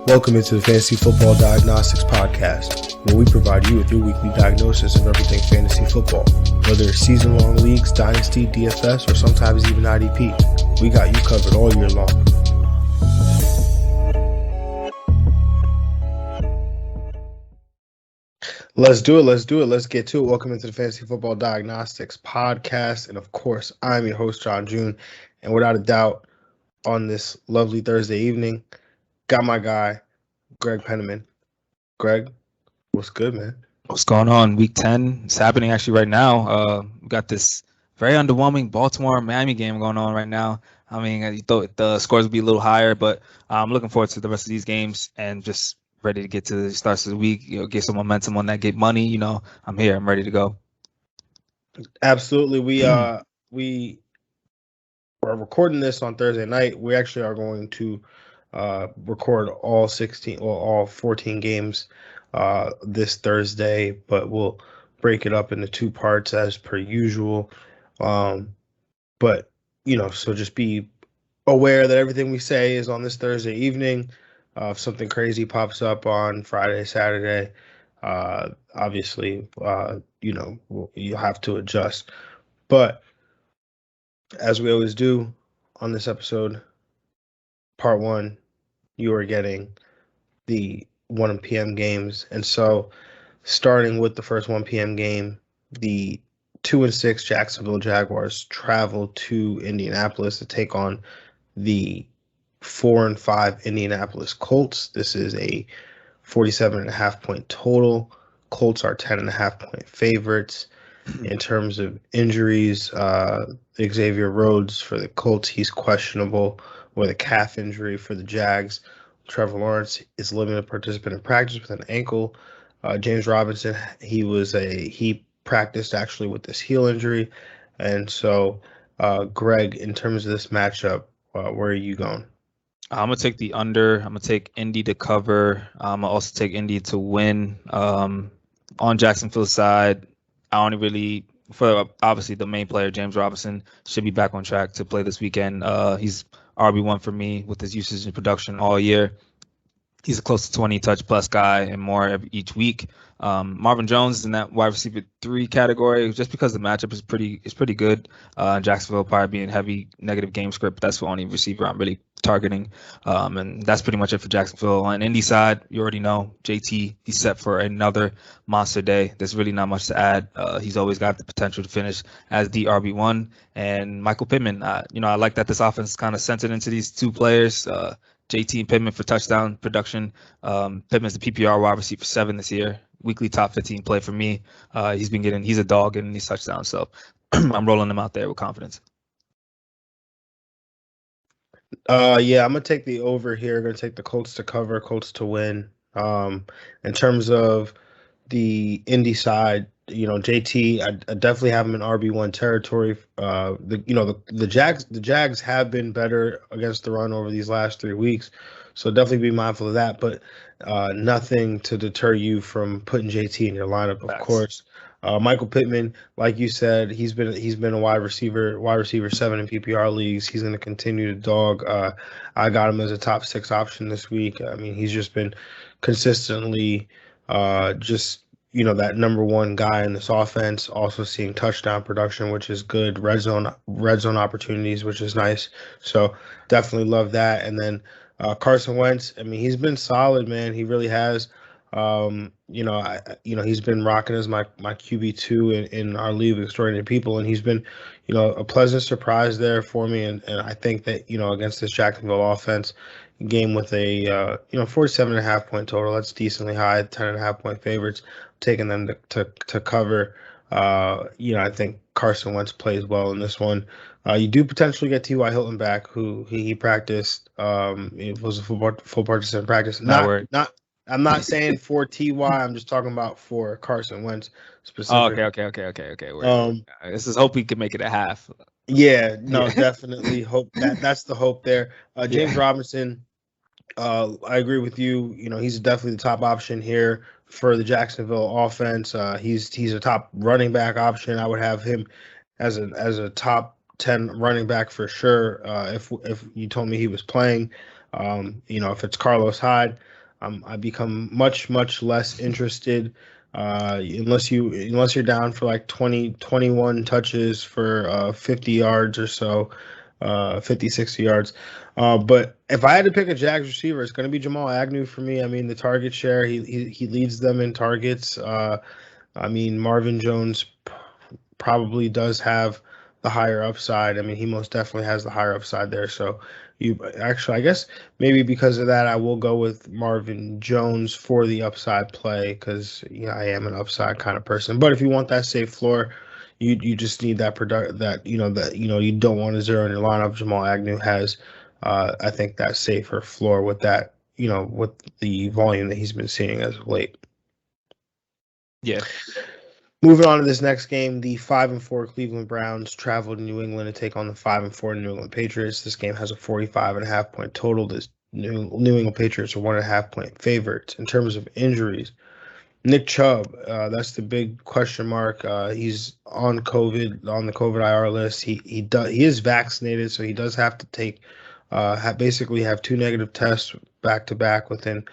Welcome into the Fantasy Football Diagnostics Podcast, where we provide you with your weekly diagnosis of everything fantasy football. Whether it's season-long leagues, dynasty, DFS, or sometimes even IDP, we got you covered all year long. Let's do it. Let's get to it. Welcome into the Fantasy Football Diagnostics Podcast. And of course, I'm your host, John June. And without a doubt, on this lovely Thursday evening, got my guy, Greg Pittman. Greg, what's good, man? What's going on? Week 10. It's happening actually right now. We got this very underwhelming Baltimore-Miami game going on right now. I mean, you thought the scores would be a little higher, but I'm looking forward to the rest of these games and just ready to get to the starts of the week, get some momentum on that, get money. I'm here. I'm ready to go. Absolutely. We are recording this on Thursday night. We actually are going to record all 14 games this Thursday, but we'll break it up into two parts as per usual. But so just be aware that everything we say is on this Thursday evening. If something crazy pops up on Friday, Saturday, obviously, you'll have to adjust. But as we always do on this episode, part one, you are getting the 1 p.m. games. And so starting with the first 1 p.m. game, the 2-6 Jacksonville Jaguars travel to Indianapolis to take on the 4-5 Indianapolis Colts. This is a 47.5 point total. Colts are 10.5 point favorites. In terms of injuries, Xavier Rhodes for the Colts, he's questionable with a calf injury. For the Jags, Trevor Lawrence is limited participant in practice with an ankle. James Robinson, he practiced actually with this heel injury. And so, Greg, in terms of this matchup, where are you going? I'm going to take the under. I'm going to take Indy to cover. I'm going to also take Indy to win. On Jacksonville's side, obviously the main player, James Robinson, should be back on track to play this weekend. He's RB1 for me with his usage and production all year. He's a close to 20 touch plus guy and more each week. Marvin Jones is in that wide receiver 3 category just because the matchup is pretty good. Jacksonville probably being heavy negative game script. That's the only receiver I'm really targeting. And that's pretty much it for Jacksonville. On Indy side, you already know JT, he's set for another monster day. There's really not much to add. He's always got the potential to finish as the RB1. And Michael Pittman, I like that this offense is kind of centered into these two players. JT and Pittman for touchdown production. Pittman's the PPR wide receiver 7 this year. Weekly top 15 play for me. He's a dog getting these touchdowns. So I'm rolling him out there with confidence. I'm going to take the over here. I'm going to take the Colts to cover, Colts to win. In terms of the Indy side, JT, I definitely have him in RB1 territory. The Jags have been better against the run over these last 3 weeks, so definitely be mindful of that. But nothing to deter you from putting JT in your lineup, of course. Michael Pittman, like you said, he's been a wide receiver 7 in PPR leagues. He's going to continue to dog. I got him as a top 6 option this week. I mean, he's just been consistently that number one guy in this offense, also seeing touchdown production, which is good, red zone opportunities, which is nice. So definitely love that. And then Carson Wentz, I mean, he's been solid, man. He really has. He's been rocking as my QB2 in our League of Extraordinary People, and he's been, a pleasant surprise there for me. And I think that, against this Jacksonville offense, game with a 47.5 point total, that's decently high. 10.5 point favorites, taking them to cover. I think Carson Wentz plays well in this one. You do potentially get T.Y. Hilton back, who he practiced. It was a full participant practice. I'm not saying for T.Y. I'm just talking about for Carson Wentz specifically. Oh, okay. This is hope we can make it a half. Yeah, no, definitely hope that's the hope there. James Robinson, I agree with you. He's definitely the top option here for the Jacksonville offense. He's a top running back option. I would have him as a top 10 running back for sure. If you told me he was playing, If it's Carlos Hyde, I become much less interested. Unless you're down for like 21 touches for 50 yards or so, 50, 60 yards. But if I had to pick a Jags receiver, it's going to be Jamal Agnew for me. I mean, the target share, he leads them in targets. I mean, Marvin Jones probably does have the higher upside. I mean, he most definitely has the higher upside there. So you actually, I guess maybe because of that, I will go with Marvin Jones for the upside play because I am an upside kind of person. But if you want that safe floor, you just need that you don't want to zero in your lineup. Jamal Agnew has, I think, that safer floor with that, with the volume that he's been seeing as of late. Yeah. Moving on to this next game, the 5-4 Cleveland Browns travel to New England to take on the 5-4 New England Patriots. This game has a 45.5 point total. This New England Patriots are 1.5 point favorites. In terms of injuries, Nick Chubb, that's the big question mark. He's on COVID, on the COVID IR list. He is vaccinated, so he does have to take basically have 2 negative tests back to back within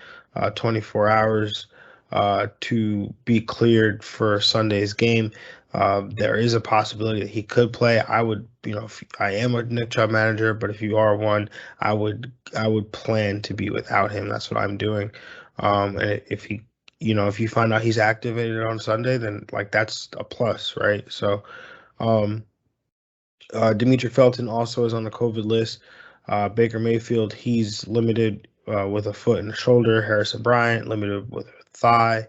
24 hours to be cleared for Sunday's game. There is a possibility that he could play. I would, if I am a Nick Chubb manager, but if you are one, I would plan to be without him. That's what I'm doing. And if you find out he's activated on Sunday, then like that's a plus, right? So, Demetri Felton also is on the COVID list. Baker Mayfield, he's limited with a foot and a shoulder. Harrison Bryant, limited with a thigh.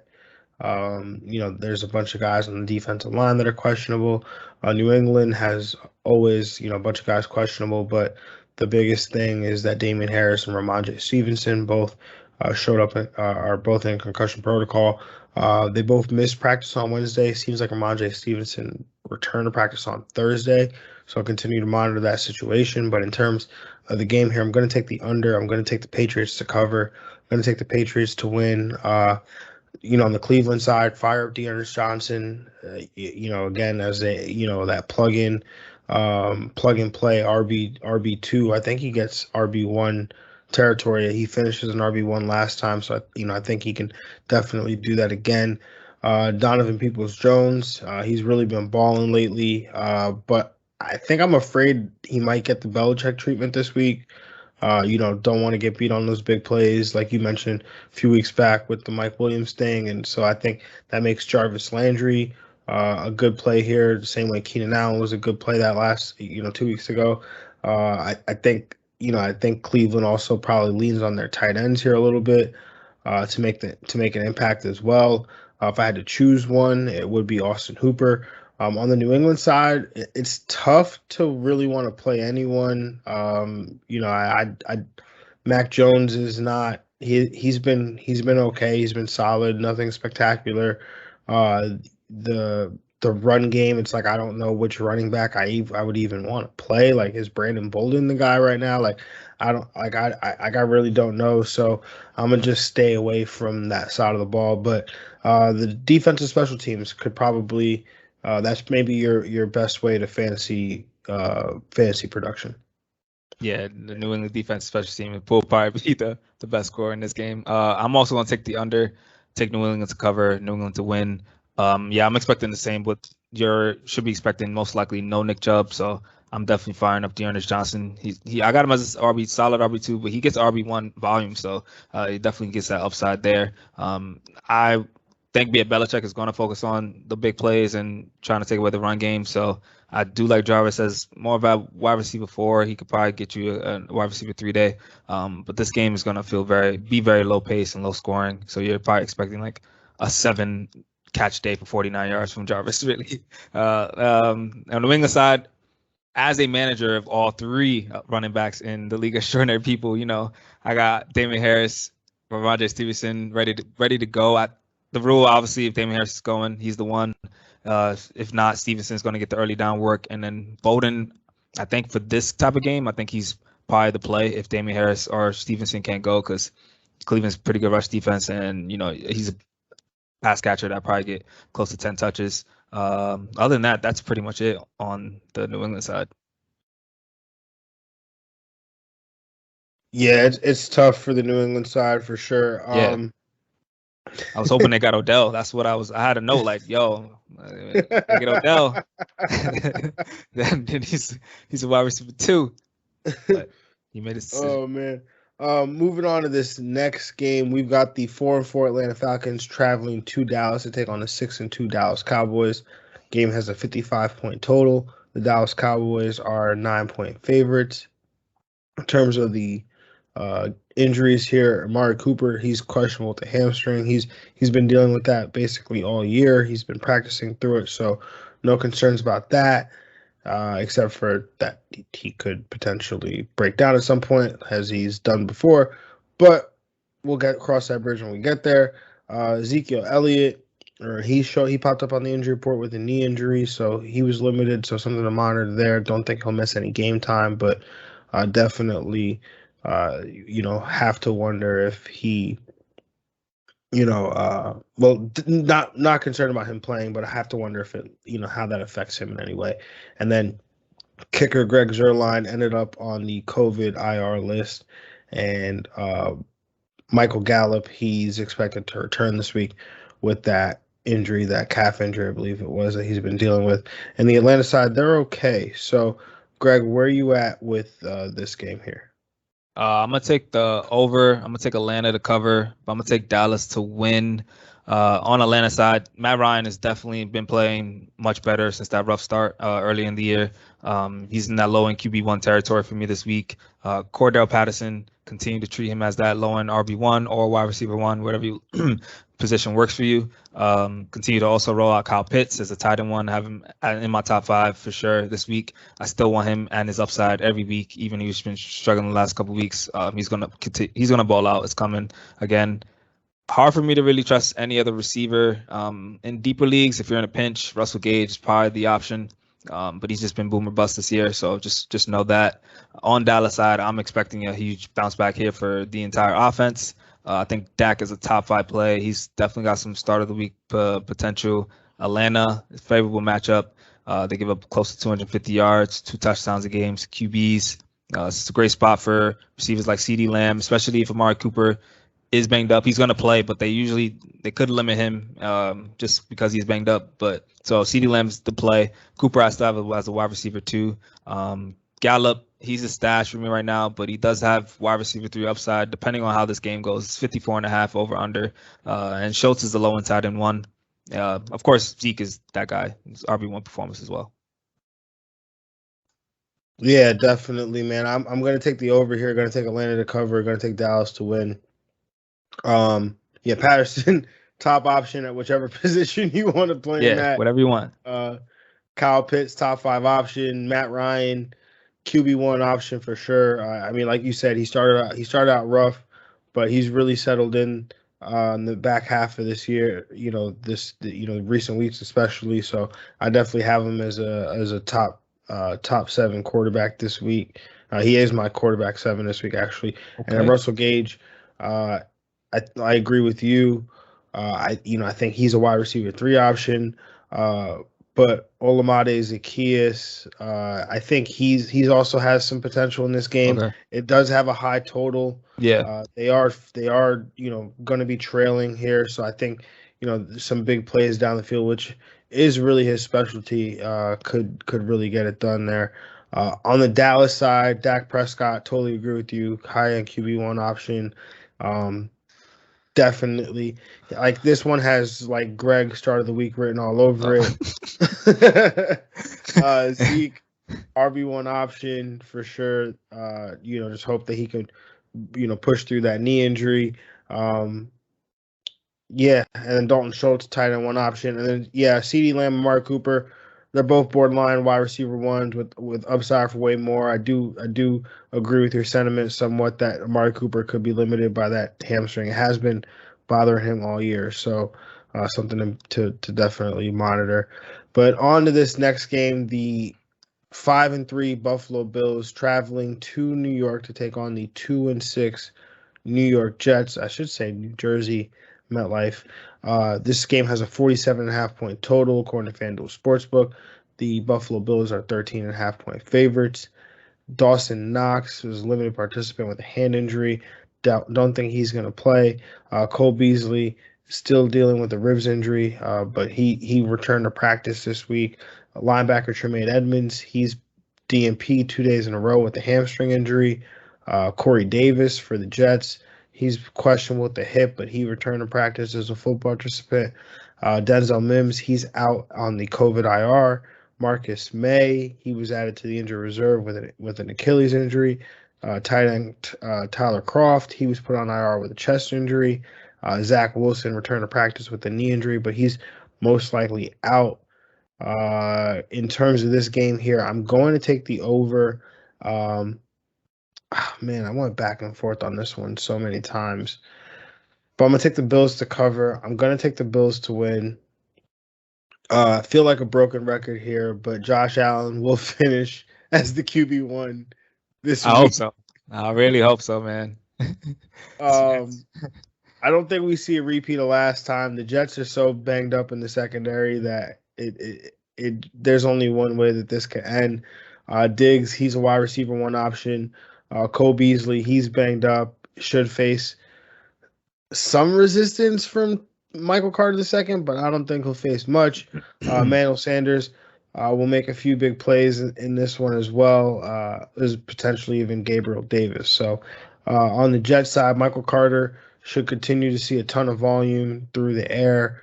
There's a bunch of guys on the defensive line that are questionable. New England has always, a bunch of guys questionable, but the biggest thing is that Damian Harris and Ramondre Stevenson both showed up, are both in concussion protocol. They both missed practice on Wednesday. Seems like Ramondre Stevenson returned to practice on Thursday, so I'll continue to monitor that situation. But in terms of the game here, I'm going to take the under. I'm going to take the Patriots to cover. I'm going to take the Patriots to win. On the Cleveland side, fire up Deontay Johnson, again, as that plug and play RB2. I think he gets RB1 territory. He finishes an RB1 last time, so I think he can definitely do that again. Donovan Peoples-Jones, he's really been balling lately, but I think I'm afraid he might get the Belichick treatment this week. Don't want to get beat on those big plays, like you mentioned a few weeks back with the Mike Williams thing. And so I think that makes Jarvis Landry a good play here, the same way Keenan Allen was a good play that last, 2 weeks ago. I think Cleveland also probably leans on their tight ends here a little bit to make an impact as well. If I had to choose one, it would be Austin Hooper. On the New England side, it's tough to really want to play anyone. Mac Jones is not. He's been okay. He's been solid. Nothing spectacular. The run game, it's like I don't know which running back I would even want to play. Like, is Brandon Bolden the guy right now? Like, I don't like I really don't know. So I'm gonna just stay away from that side of the ball. But the defensive special teams could probably. That's maybe your best way to fantasy production. Yeah, the New England defense special team will probably be the best scorer in this game. I'm also going to take the under, take New England to cover, New England to win. I'm expecting the same, but should be expecting most likely no Nick Chubb, so I'm definitely firing up Deontay Johnson. I got him as solid RB2, but he gets RB1 volume, so he definitely gets that upside there. I think Belichick is going to focus on the big plays and trying to take away the run game. So I do like Jarvis as more of a wide receiver 4. He could probably get you a wide receiver 3-day. But this game is going to be very low pace and low scoring. So you're probably expecting like a 7-catch day for 49 yards from Jarvis, really. On the New England side, as a manager of all 3 running backs in the League of Extraordinary People, I got Damian Harris, Ramondre Stevenson ready to go. The rule, obviously, if Damian Harris is going, he's the one. If not, Stevenson's going to get the early down work. And then Bolden, I think for this type of game, I think he's probably the play if Damian Harris or Stevenson can't go because Cleveland's pretty good rush defense. And, he's a pass catcher that probably get close to 10 touches. Other than that, that's pretty much it on the New England side. Yeah, it's tough for the New England side for sure. Yeah. I was hoping they got Odell. That's what I had a note like, yo, they get Odell. then he's a wide receiver too. But he made a decision. Oh man. Moving on to this next game, we've got the 4-4 Atlanta Falcons traveling to Dallas to take on the 6-2 Dallas Cowboys. Game has a 55-point total. The Dallas Cowboys are 9-point favorites. In terms of the injuries here, Amari Cooper, he's questionable with the hamstring. He's been dealing with that basically all year. He's been practicing through it, so no concerns about that. Except for that he could potentially break down at some point, as he's done before. But we'll cross that bridge when we get there. Ezekiel Elliott, he popped up on the injury report with a knee injury, so he was limited. So something to monitor there. Don't think he'll miss any game time, but definitely, have to wonder if he not concerned about him playing, but I have to wonder if it, how that affects him in any way. And then kicker Greg Zuerlein ended up on the COVID IR list, and Michael Gallup, he's expected to return this week with that injury, that calf injury, I believe it was, that he's been dealing with. And the Atlanta side, they're okay. So, Greg, where are you at with this game here? I'm gonna take the over. I'm gonna take Atlanta to cover, but I'm gonna take Dallas to win. On Atlanta side, Matt Ryan has definitely been playing much better since that rough start early in the year. He's in that low end QB1 territory for me this week. Cordell Patterson, continue to treat him as that low end RB1 or wide receiver 1, whatever you position works for you. Continue to also roll out Kyle Pitts as a tight end 1. Have him in my top 5 for sure this week. I still want him and his upside every week, even he's been struggling the last couple of weeks. He's gonna ball out. It's coming again. Hard for me to really trust any other receiver in deeper leagues. If you're in a pinch, Russell Gage is probably the option, but he's just been boom or bust this year. So just know that. On Dallas side, I'm expecting a huge bounce back here for the entire offense. I think Dak is a top 5 play. He's definitely got some start of the week potential. Atlanta, favorable matchup. They give up close to 250 yards, 2 touchdowns a game. QBs. It's a great spot for receivers like CeeDee Lamb, especially if Amari Cooper is banged up. He's going to play, but they could limit him just because he's banged up. But so CeeDee Lamb's the play. Cooper I still have as a wide receiver too. Gallup, he's a stash for me right now, but he does have wide receiver 3 upside depending on how this game goes. It's 54.5 over under. And Schultz is the low end tight end 1. Of course, Zeke is that guy. It's RB1 performance as well. Yeah, definitely, man. I'm going to take the over here. Going to take Atlanta to cover. Going to take Dallas to win. Patterson, top option at whichever position you want to play him at. Whatever you want. Kyle Pitts, top 5 option. Matt Ryan, QB1 option for sure. Like you said, he started out rough, but he's really settled in the back half of this year. Recent weeks especially. So I definitely have him as a top 7 quarterback this week. He is my quarterback 7 this week actually. Okay. And Russell Gage. I agree with you. I think he's a wide receiver 3 option. But Olamide Zaccheaus, I think he's also has some potential in this game. Okay. It does have a high total. Yeah. They are going to be trailing here, so I think some big plays down the field, which is really his specialty, could really get it done there. On the Dallas side, Dak Prescott, totally agree with you. High end QB1 option. Definitely, like this one has like Greg start of the week written all over it. Zeke RB1 option for sure. Just hope that he could push through that knee injury. And then Dalton Schultz tight end 1 option, and then CeeDee Lamb and Amari Cooper. They're both borderline wide receiver 1s with upside for way more. I do agree with your sentiment somewhat that Amari Cooper could be limited by that hamstring. It has been bothering him all year, so something to definitely monitor. But on to this next game, the 5-3 Buffalo Bills traveling to New York to take on the 2-6 New York Jets. I should say New Jersey MetLife. This game has a 47.5 point total according to FanDuel Sportsbook. The Buffalo Bills are 13.5 point favorites. Dawson Knox was a limited participant with a hand injury. Don't think he's going to play. Cole Beasley still dealing with a ribs injury, but he returned to practice this week. Linebacker Tremaine Edmonds, he's DNP 2 days in a row with a hamstring injury. Corey Davis for the Jets, he's questionable with the hip, but he returned to practice as a full participant. Denzel Mims, he's out on the COVID IR. Marcus May, he was added to the injured reserve with an Achilles injury. Tight end Tyler Croft, he was put on IR with a chest injury. Zach Wilson returned to practice with a knee injury, but he's most likely out. In terms of this game here, I'm going to take the over. Man, I went back and forth on this one so many times. But I'm going to take the Bills to cover. I'm going to take the Bills to win. I feel like a broken record here, but Josh Allen will finish as the QB1 this week. I hope so. I really hope so, man. I don't think we see a repeat of last time. The Jets are so banged up in the secondary that there's only one way that this can end. Diggs, he's a wide receiver one option. Cole Beasley, he's banged up, should face some resistance from Michael Carter II, but I don't think he'll face much. Manuel Sanders will make a few big plays in this one as well. There's potentially even Gabriel Davis. So on the Jets side, Michael Carter should continue to see a ton of volume through the air.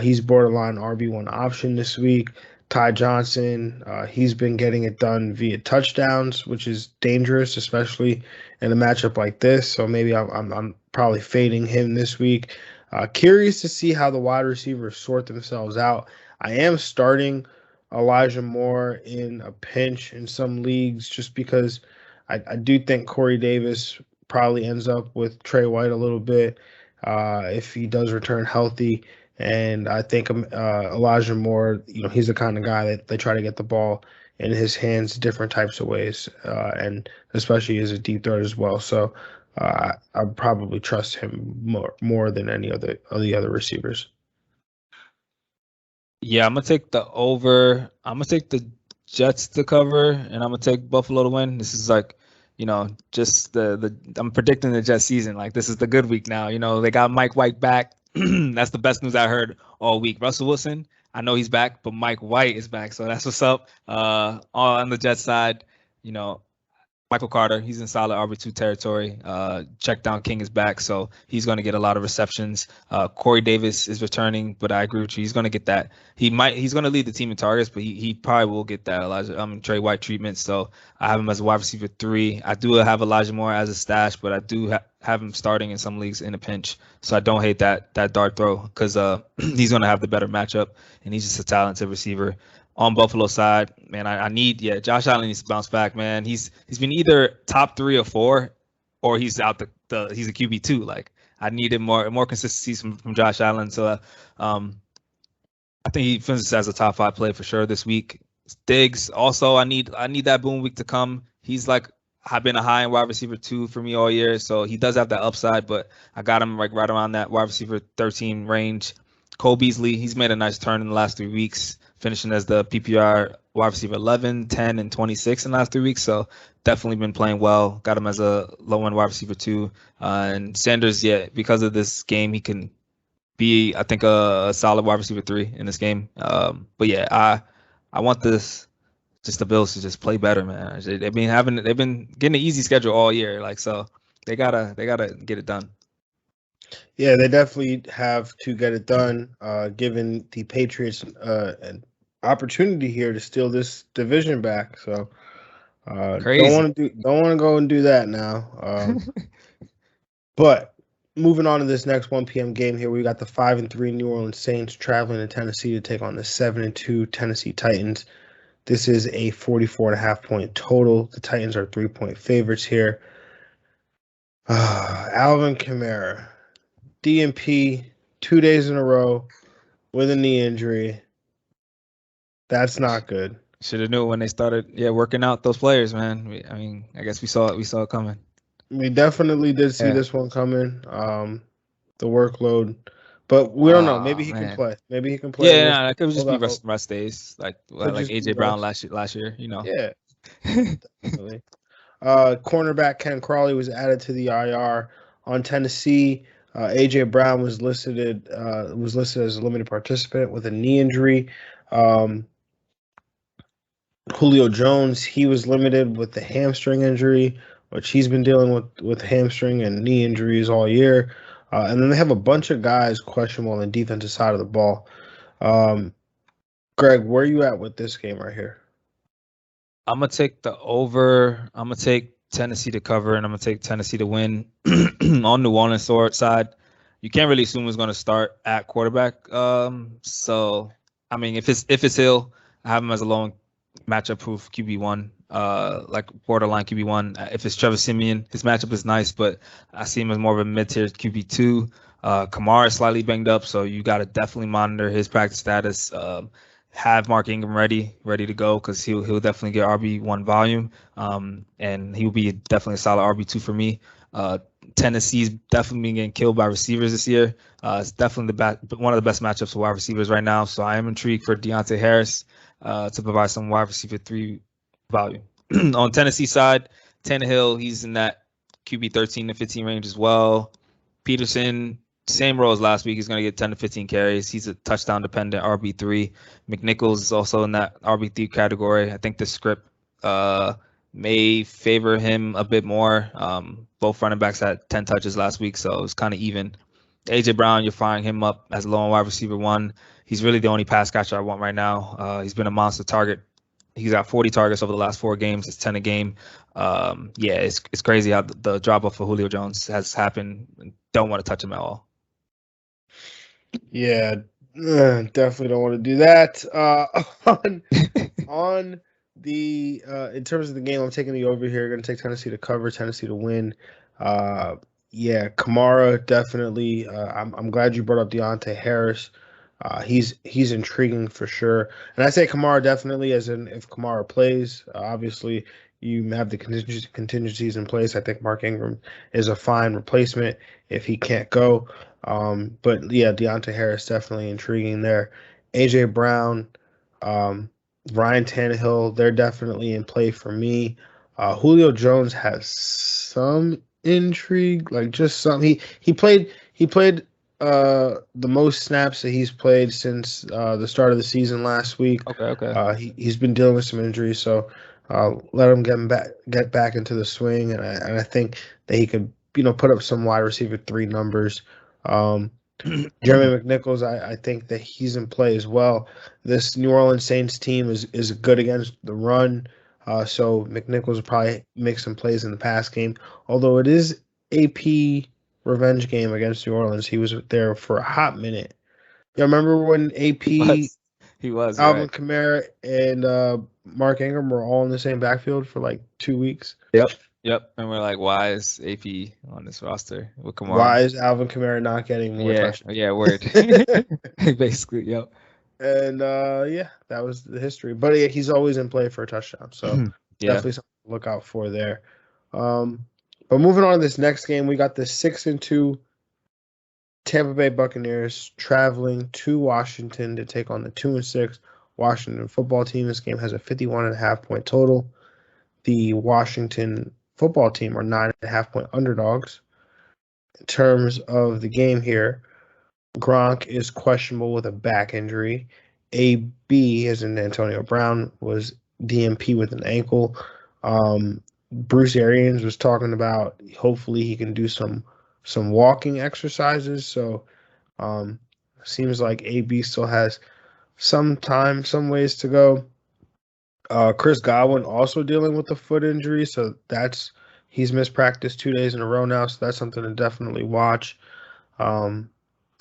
He's borderline RB1 option this week. Ty Johnson, he's been getting it done via touchdowns, which is dangerous, especially in a matchup like this. So maybe I'm probably fading him this week. Curious to see how the wide receivers sort themselves out. I am starting Elijah Moore in a pinch in some leagues just because I do think Corey Davis probably ends up with Trey White a little bit if he does return healthy. And I think Elijah Moore, he's the kind of guy that they try to get the ball in his hands different types of ways, and especially as a deep threat as well. So I probably trust him more than any of the other receivers. Yeah, I'm gonna take the over. I'm gonna take the Jets to cover, and I'm gonna take Buffalo to win. This is like, just I'm predicting the Jets season. Like, this is the good week now. They got Mike White back. That's the best news I heard all week. Russell Wilson, I know he's back, but Mike White is back, so that's what's up. On the Jets side, Michael Carter, he's in solid RB2 territory. Check down King is back, so he's going to get a lot of receptions. Corey Davis is returning, but I agree with you. He's going to get that. He's going to lead the team in targets, but he probably will get that Trey White treatment. So I have him as a wide receiver 3. I do have Elijah Moore as a stash, but I do have him starting in some leagues in a pinch. So I don't hate that dart throw because he's going to have the better matchup, and he's just a talented receiver. On Buffalo side, man, I need Josh Allen needs to bounce back, man. He's been either top 3 or 4, or he's out he's a QB2. Like, I needed more consistency from Josh Allen. So I think he finishes as a top 5 play for sure this week. Diggs also, I need that boom week to come. He's like, I've been a high-end wide receiver 2 for me all year, so he does have that upside, but I got him right around that wide receiver 13 range. Cole Beasley, he's made a nice turn in the last 3 weeks, finishing as the PPR wide receiver 11, 10, and 26 in the last 3 weeks. So definitely been playing well. Got him as a low-end wide receiver 2. And Sanders, because of this game, he can be, I think, a solid wide receiver 3 in this game. But yeah, I want the Bills to just play better, man. They've been getting an easy schedule all year, so they gotta get it done. Yeah, they definitely have to get it done, given the Patriots an opportunity here to steal this division back. So don't want to go and do that now. But moving on to this next 1 p.m. game here, we got the 5-3 New Orleans Saints traveling to Tennessee to take on the 7-2 Tennessee Titans. This is a 44.5 point total. The Titans are 3-point favorites here. Alvin Kamara, DNP 2 days in a row with a knee injury. That's not good. Should have knew when they started working out those players, man. I guess we saw it coming. We definitely did see this one coming. The workload. But we don't know. Maybe he can play. Yeah, that could just be rest days, like AJ Brown last year. Yeah, definitely. Cornerback Ken Crawley was added to the IR. On Tennessee, AJ Brown was listed as a limited participant with a knee injury. Julio Jones, he was limited with the hamstring injury, which he's been dealing with hamstring and knee injuries all year. And then they have a bunch of guys questionable on the defensive side of the ball. Greg, where are you at with this game right here? I'm gonna take the over. I'm gonna take Tennessee to cover, and I'm gonna take Tennessee to win. On New Orleans side, you can't really assume who's gonna start at quarterback. So I mean, if it's Hill, I have him as a low matchup proof QB1, like borderline QB1. If it's Trevor Siemian, his matchup is nice, but I see him as more of a mid-tier QB2. Kamara is slightly banged up, so you got to definitely monitor his practice status. Have Mark Ingram ready to go, because he'll definitely get RB1 volume, and he'll be definitely a solid RB2 for me. Tennessee's definitely getting killed by receivers this year. It's definitely one of the best matchups for wide receivers right now. So I am intrigued for Deontay Harris to provide some wide receiver 3 value. On Tennessee side, Tannehill, he's in that QB 13 to 15 range as well. Peterson, same role as last week. He's going to get 10 to 15 carries. He's a touchdown dependent RB3. McNichols is also in that RB3 category. I think the script may favor him a bit more. Both running backs had 10 touches last week, so it's kind of even. AJ Brown, you're firing him up as a low wide receiver 1. He's really the only pass catcher I want right now. He's been a monster target. He's got 40 targets over the last 4 games. It's 10 a game. It's crazy how the drop off for Julio Jones has happened. Don't want to touch him at all. Yeah, definitely don't want to do that. On the in terms of the game, I'm taking the over here. Going to take Tennessee to cover, Tennessee to win. Kamara definitely. I'm glad you brought up Deontay Harris. He's intriguing for sure, and I say Kamara definitely, as in if Kamara plays. Obviously, you have the contingencies in place. I think Mark Ingram is a fine replacement if he can't go. But yeah, Deontay Harris definitely intriguing there. AJ Brown, Ryan Tannehill, they're definitely in play for me. Julio Jones has some intrigue, like just some. He played the most snaps that he's played since the start of the season last week. Okay. He's been dealing with some injuries, so let him get back into the swing, and I think that he could put up some wide receiver 3 numbers. Jeremy McNichols, I think that he's in play as well. This New Orleans Saints team is good against the run, so McNichols will probably make some plays in the pass game. Although it is AP revenge game against New Orleans, he was there for a hot minute. You remember when AP, he was Alvin right. Kamara, and Mark Ingram were all in the same backfield for like 2 weeks? Yep. And we're like, why is AP on this roster with Kamara? Why is Alvin Kamara not getting more touchdowns? Yeah, word. Basically, yep. And that was the history. But yeah, he's always in play for a touchdown. So definitely something to look out for there. But moving on to this next game, we got the 6-2 Tampa Bay Buccaneers traveling to Washington to take on the 2-6 Washington football team. This game has a 51.5 point total. The Washington football team are 9.5 point underdogs. In terms of the game here, Gronk is questionable with a back injury. AB, as in Antonio Brown, was DMP with an ankle. Bruce Arians was talking about hopefully he can do some walking exercises. So seems like AB still has some time, some ways to go. Chris Godwin also dealing with a foot injury, so he's missed practice 2 days in a row now, so that's something to definitely watch.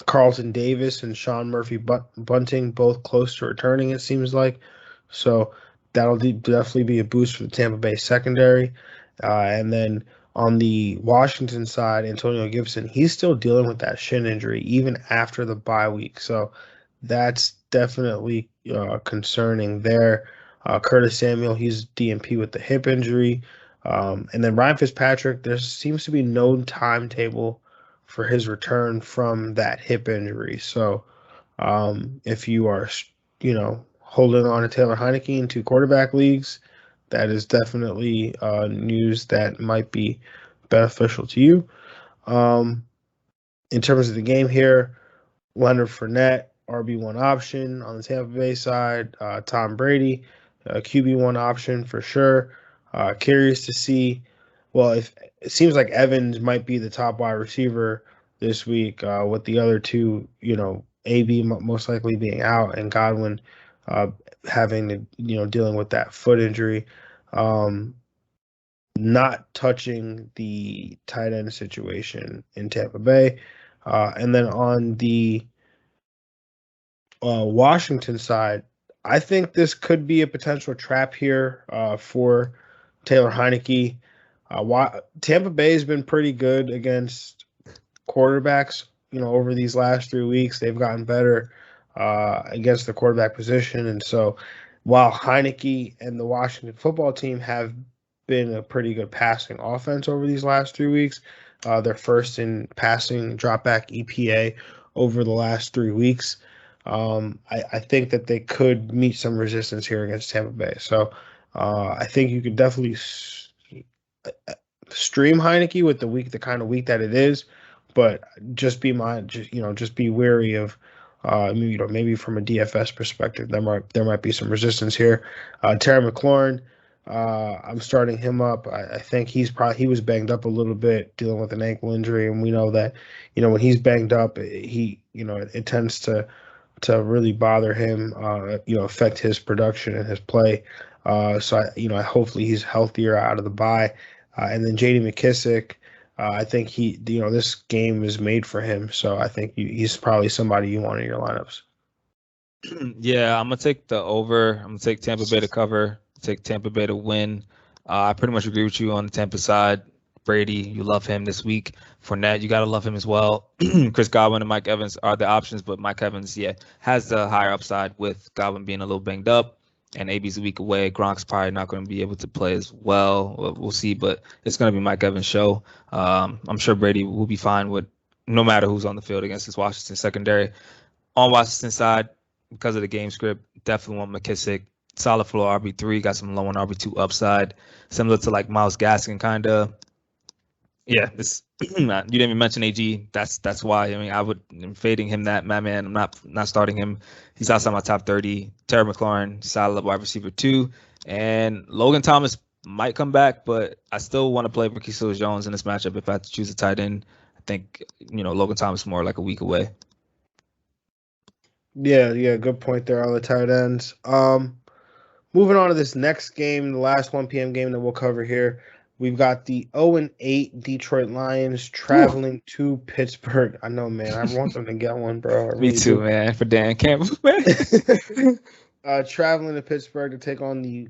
Carlton Davis and Sean Murphy Bunting both close to returning, it seems like. So that'll definitely be a boost for the Tampa Bay secondary. And then on the Washington side, Antonio Gibson, he's still dealing with that shin injury even after the bye week. So that's definitely concerning there. Curtis Samuel, he's DNP with the hip injury. And then Ryan Fitzpatrick, there seems to be no timetable for his return from that hip injury. So if you are, holding on to Taylor Heineke in 2 quarterback leagues, that is definitely news that might be beneficial to you. In terms of the game here, Leonard Fournette, RB1 option on the Tampa Bay side. Tom Brady, QB1 option for sure. Curious to see. Well, if it seems like Evans might be the top wide receiver this week, with the other two, AB most likely being out and Godwin having to, dealing with that foot injury. Not touching the tight end situation in Tampa Bay. And then on the Washington side, I think this could be a potential trap here for Taylor Heineke. Tampa Bay has been pretty good against quarterbacks, over these last 3 weeks. They've gotten better against the quarterback position. And so while Heineke and the Washington football team have been a pretty good passing offense over these last 3 weeks, they're first in passing dropback EPA over the last 3 weeks. I think that they could meet some resistance here against Tampa Bay. So I think you could definitely stream Heineke with the kind of week that it is, but just be wary of maybe from a DFS perspective there might be some resistance here. Terry McLaurin, I'm starting him up. I think he was banged up a little bit dealing with an ankle injury, and we know that when he's banged up, it tends to really bother him, affect his production and his play. So I hopefully he's healthier out of the bye. And then J.D. McKissick, I think this game is made for him. So I think he's probably somebody you want in your lineups. Yeah, I'm gonna take the over. I'm gonna take Tampa Bay to cover. Take Tampa Bay to win. I pretty much agree with you on the Tampa side. Brady, you love him this week. Fournette, you got to love him as well. Chris Godwin and Mike Evans are the options, but Mike Evans, has the higher upside with Godwin being a little banged up, and AB's a week away. Gronk's probably not going to be able to play as well. We'll see, but it's going to be Mike Evans' show. I'm sure Brady will be fine with no matter who's on the field against his Washington secondary. On Washington side, because of the game script, definitely want McKissick. Solid floor RB3, got some low on RB2 upside, similar to like Myles Gaskin kind of. Yeah, you didn't even mention AG. That's why. I mean, I'm fading him. That man. I'm not starting him. He's outside my top 30. Terry McLaurin, solid wide receiver 2, and Logan Thomas might come back, but I still want to play Julio Jones in this matchup. If I had to choose a tight end, I think Logan Thomas is more like a week away. Yeah, good point there on the tight ends. Moving on to this next game, the last 1 p.m. game that we'll cover here. We've got the 0-8 Detroit Lions traveling to Pittsburgh. I know, man. I want them to get one, bro. Me too, man. For Dan Campbell, man. Traveling to Pittsburgh to take on the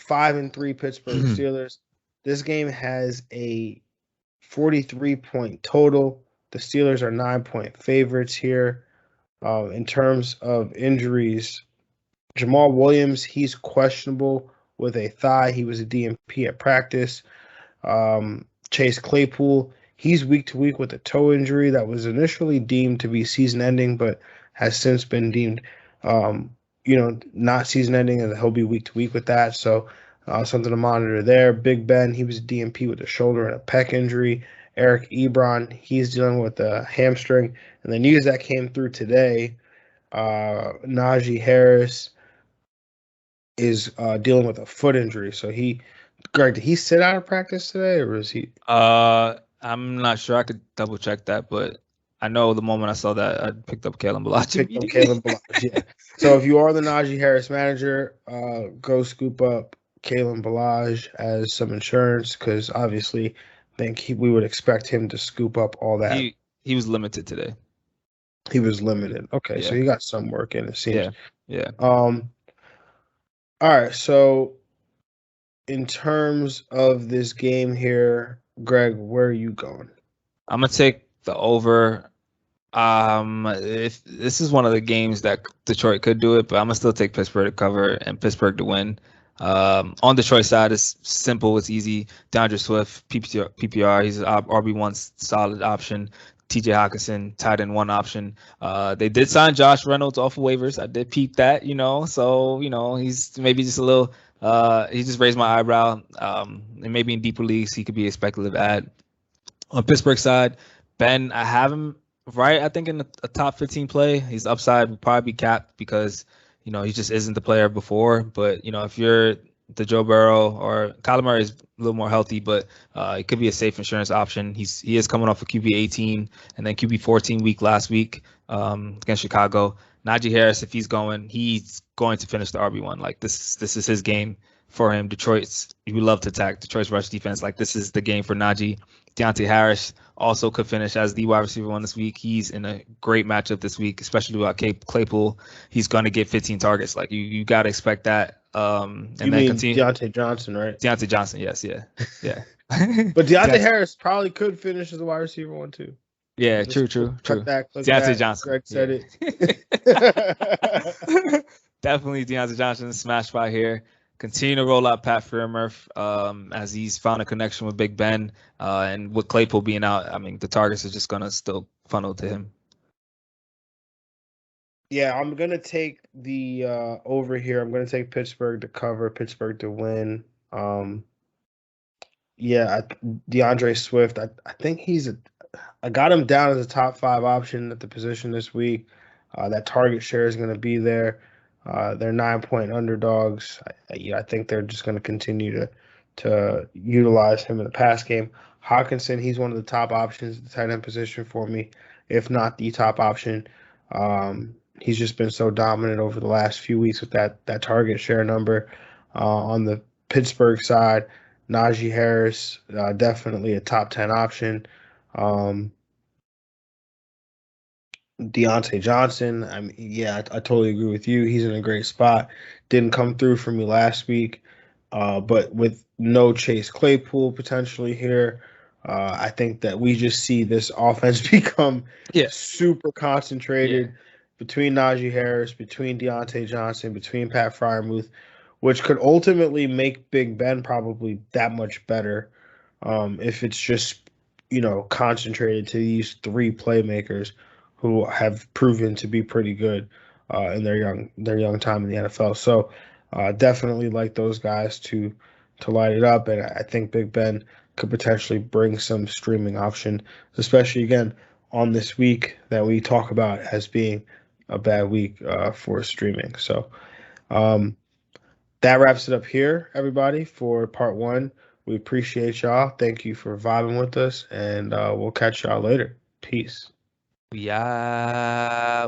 5-3 Pittsburgh Steelers. This game has a 43-point total. The Steelers are 9-point favorites here. In terms of injuries, Jamal Williams, he's questionable with a thigh. He was a DNP at practice. Chase Claypool, he's week to week with a toe injury that was initially deemed to be season ending, but has since been deemed, not season ending, and he'll be week to week with that. So something to monitor there. Big Ben, he was a DNP with a shoulder and a pec injury. Eric Ebron, he's dealing with a hamstring. And the news that came through today, Najee Harris is dealing with a foot injury. So Greg, did he sit out of practice today, or was he? I'm not sure. I could double check that, but I know the moment I saw that, I picked up Kalen Ballage. Yeah. So if you are the Najee Harris manager, go scoop up Kalen Ballage as some insurance, because obviously I think we would expect him to scoop up all that. He was limited today. He was limited. Okay, yeah. So he got some work in, it seems. Yeah. All right, so in terms of this game here, Greg, where are you going? I'm gonna take the over. If this is one of the games that Detroit could do it, but I'm gonna still take Pittsburgh to cover and Pittsburgh to win. On Detroit side, it's simple, it's easy. DeAndre Swift, PPR, he's an RB1 solid option. TJ Hawkinson, tight end 1 option. They did sign Josh Reynolds off of waivers. I did peep that, so, he's maybe just a little He just raised my eyebrow. And maybe in deeper leagues he could be a speculative ad. On Pittsburgh side, Ben, I have him right. I think in a top 15 play. His upside will probably be capped because he just isn't the player before. But if you're the Joe Burrow or Kyler Murray is a little more healthy, but it could be a safe insurance option. He is coming off a QB 18 and then QB 14 week last week against Chicago. Najee Harris, if he's going to finish the RB1. Like this is his game for him. You love to attack Detroit's rush defense. Like this is the game for Najee. Deontay Harris also could finish as the wide receiver 1 this week. He's in a great matchup this week, especially without Claypool. He's going to get 15 targets. Like you got to expect that. And you then mean continue. Deontay Johnson, right? Deontay Johnson, yes, yeah. But Deontay Harris probably could finish as a wide receiver 1 too. Yeah, Just true. Deontay that. Johnson. Greg said it. Definitely Deontay Johnson smash by here. Continue to roll out Pat Freiermuth as he's found a connection with Big Ben. And with Claypool being out, I mean, the targets are just going to still funnel to him. Yeah, I'm going to take the over here. I'm going to take Pittsburgh to cover, Pittsburgh to win. DeAndre Swift, I think I got him down as a top 5 option at the position this week. That target share is going to be there. They're 9-point underdogs. I think they're just going to continue to utilize him in the pass game. Hawkinson, he's one of the top options at the tight end position for me, if not the top option. He's just been so dominant over the last few weeks with that target share number. On the Pittsburgh side, Najee Harris, definitely a top 10 option. Deontay Johnson, I totally agree with you. He's in a great spot. Didn't come through for me last week, but with no Chase Claypool potentially here, I think that we just see this offense become super concentrated between Najee Harris, between Deontay Johnson, between Pat Freiermuth, which could ultimately make Big Ben probably that much better if it's just concentrated to these 3 playmakers who have proven to be pretty good in their young time in the NFL. So definitely like those guys to light it up, and I think Big Ben could potentially bring some streaming option, especially again on this week that we talk about as being a bad week for streaming. So that wraps it up here, everybody, for part 1. We appreciate y'all. Thank you for vibing with us, and we'll catch y'all later. Peace. Yeah.